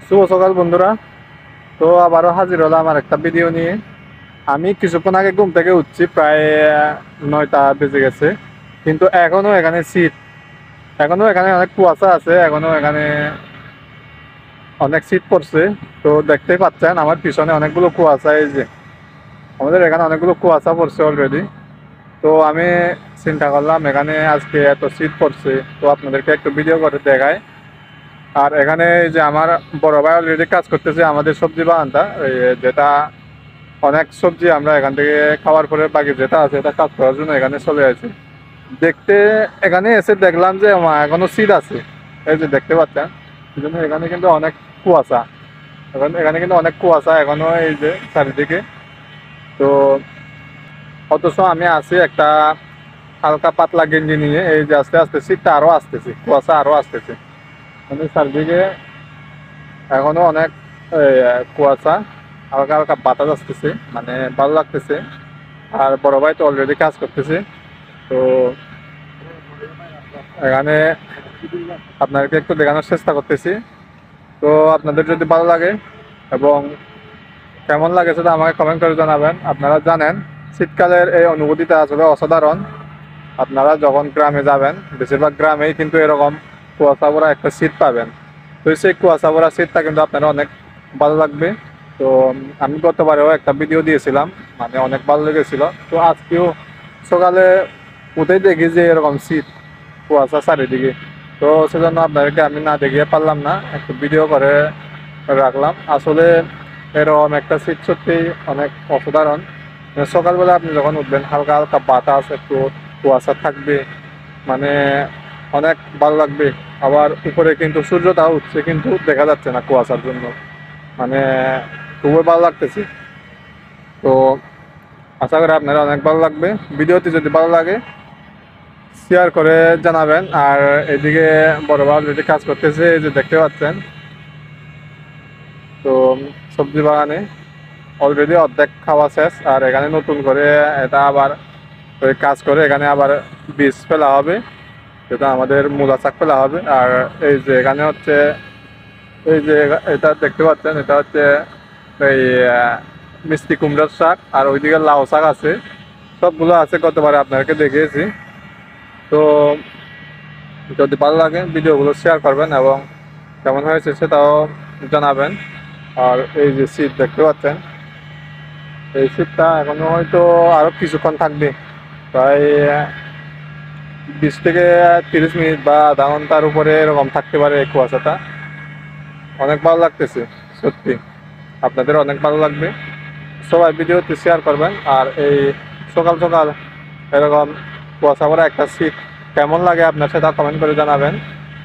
শুভ সকাল বন্ধুরা। তো আবারও হাজির হলাম আমার একটা ভিডিও নিয়ে। আমি কিছুক্ষণ আগে ঘুম থেকে উঠছি, প্রায় 9টা বেজে গেছে, কিন্তু এখনো এখানে শীত, এখনো এখানে অনেক কুয়াশা আছে, এখনো এখানে অনেক শীত পড়ছে। তো দেখতেই পাচ্ছেন আমার পিছনে অনেকগুলো কুয়াশা, এই যে আমাদের এখানে অনেকগুলো কুয়াশা পড়ছে অলরেডি। তো আমি চিন্তা করলাম এখানে আজকে এত শীত পড়ছে, তো আপনাদেরকে একটু ভিডিও করে দেখাই। আর এখানে এই যে আমার বড় ভাই অলরেডি কাজ করতেছে আমাদের সবজি বাগানটা, যেটা অনেক সবজি আমরা এখান থেকে খাওয়ার পরে বাকি যেটা আছে এটা কাজ করার জন্য এখানে চলে আসি। দেখতে এখানে এসে দেখলাম যে এখনো শীত আছে, এই যে দেখতে পাচ্ছেন। এই জন্য এখানে কিন্তু অনেক কুয়াশা, এখানে কিন্তু অনেক কুয়াশা এখনো এই যে চারিদিকে। তো অথচ আমি আছি একটা হালকা পাতলা গেঞ্জি নিয়ে, এই যে আস্তে আস্তে শীতটা আরো আসতেছে, কুয়াশা আরো আসতেছে, মানে চারদিকে এখনো অনেক কুয়াশা, হালকা হালকা বাতাস আসতেছে, মানে ভালো লাগতেছে। আর বড় ভাই তো অলরেডি কাজ করতেছে। তো এখানে আপনাদেরকে একটু দেখানোর চেষ্টা করতেছি। তো আপনাদের যদি ভালো লাগে এবং কেমন লাগে সেটা আমাকে কমেন্ট করে জানাবেন। আপনারা জানেন শীতকালের এই অনুভূতিটা আসলে অসাধারণ। আপনারা যখন গ্রামে যাবেন, বেশিরভাগ গ্রামেই কিন্তু এরকম কুয়াশা ভরা একটা শীত পাবেন। তো সেই কুয়াশা ভরা শীতটা কিন্তু আপনারা অনেক ভালো লাগবে। তো আমি গতবারেও একটা ভিডিও দিয়েছিলাম, মানে অনেক ভালো লেগেছিল। তো আজকেও সকালে উঠেই দেখি যে এরকম শীত, কুয়াশা চারিদিকে। তো সেজন্য আপনাদেরকে আমি না দেখিয়ে পারলাম না, একটু ভিডিও করে রাখলাম। আসলে এরকম একটা শীত সত্যি অনেক অসাধারণ। সকালবেলা আপনি যখন উঠবেন, হালকা হালকা বাতাস, একটু কুয়াশা থাকবে, মানে অনেক ভালো লাগবে। আবার উপরে কিন্তু সূর্যটাও উঠছে, কিন্তু দেখা যাচ্ছে না কুয়াশার জন্য, মানে খুবই ভালো লাগতেছে। তো আশা করি আপনারা অনেক ভালো লাগবে। ভিডিওটি যদি ভালো লাগে শেয়ার করে জানাবেন। আর এদিকে বড় ভাই যদি কাজ করতেছে, এই যে দেখতে পাচ্ছেন। তো সবজি বাগানে অলরেডি অর্ধেক খাওয়া শেষ, আর এখানে নতুন করে এটা আবার ওই কাজ করে এখানে আবার বীজ ফেলা হবে, যেটা আমাদের মূলা শাক ফেলা হবে। আর এই যে এখানে হচ্ছে, এই যে এটা দেখতে পাচ্ছেন, এটা হচ্ছে এই মিষ্টি কুমড়ার শাক, আর ওইদিকে লাউ শাক আছে, সবগুলো আছে, গতবারে আপনাদেরকে দেখিয়েছি। তো যদি ভালো লাগে ভিডিওগুলো শেয়ার করবেন এবং কেমন হয়েছে সেটাও জানাবেন। আর এই যে শীত দেখতে পাচ্ছেন, এই শীতটা এখনো হয়তো আরো কিছুক্ষণ থাকবে, প্রায় 20 থেকে 30 মিনিট বা আধা ঘন্টার উপরে এরকম থাকতে পারে এই কুয়াশাটা। অনেক ভালো লাগতেছে সত্যি, আপনাদের অনেক ভালো লাগবে। সবাই ভিডিওতে শেয়ার করবেন। আর এই সকাল সকাল এরকম কুয়াশা ভরা একটা শীত কেমন লাগে আপনার, সেটা কমেন্ট করে জানাবেন।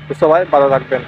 তো সবাই ভালো থাকবেন।